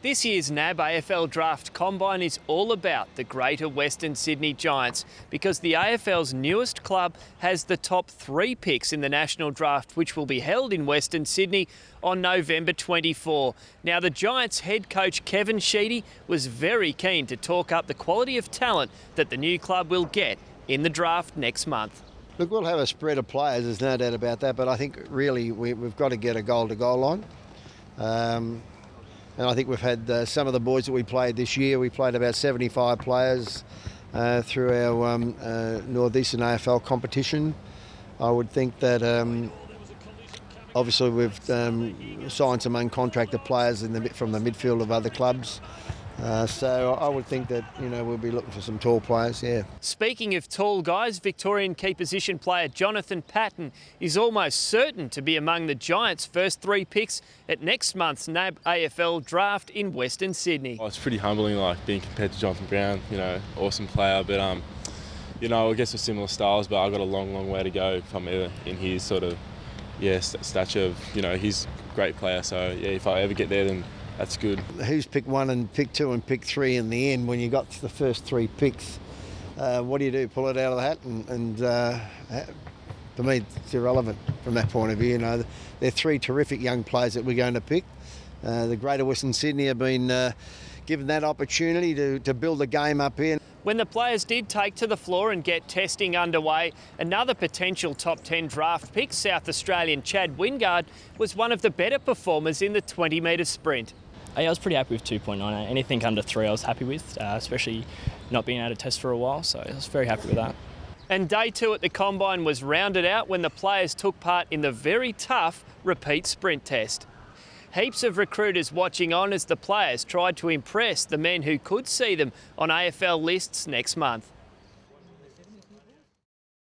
This year's NAB AFL Draft Combine is all about the Greater Western Sydney Giants because the AFL's newest club has the top 3 picks in the National Draft, which will be held in Western Sydney on November 24. Now, the Giants head coach Kevin Sheedy was very keen to talk up the quality of talent that the new club will get in the draft next month. Look, we'll have a spread of players, there's no doubt about that, but I think really we've got to get a goal-to-goal line. And I think we've had some of the boys that we played this year. We played about 75 players through our Northeastern AFL competition. I would think that obviously we've signed some uncontracted players from the midfield of other clubs. So I would think that, we'll be looking for some tall players, yeah. Speaking of tall guys, Victorian key position player Jonathan Patton is almost certain to be among the Giants' first 3 picks at next month's NAB AFL Draft in Western Sydney. Oh, it's pretty humbling, being compared to Jonathan Brown, awesome player, but, I guess we're similar styles, but I've got a long, long way to go if I'm ever in his sort of, stature of, he's a great player, so, yeah, if I ever get there, then that's good. Who's pick 1 and pick 2 and pick 3 in the end when you got to the first 3 picks? What do? Pull it out of the hat? And for me, it's irrelevant from that point of view. They're 3 terrific young players that we're going to pick. The Greater Western Sydney have been given that opportunity to build the game up here. When the players did take to the floor and get testing underway, another potential top 10 draft pick, South Australian Chad Wingard, was one of the better performers in the 20-metre sprint. I was pretty happy with 2.9. Anything under 3 I was happy with, especially not being able to test for a while, so I was very happy with that. And day 2 at the Combine was rounded out when the players took part in the very tough repeat sprint test. Heaps of recruiters watching on as the players tried to impress the men who could see them on AFL lists next month.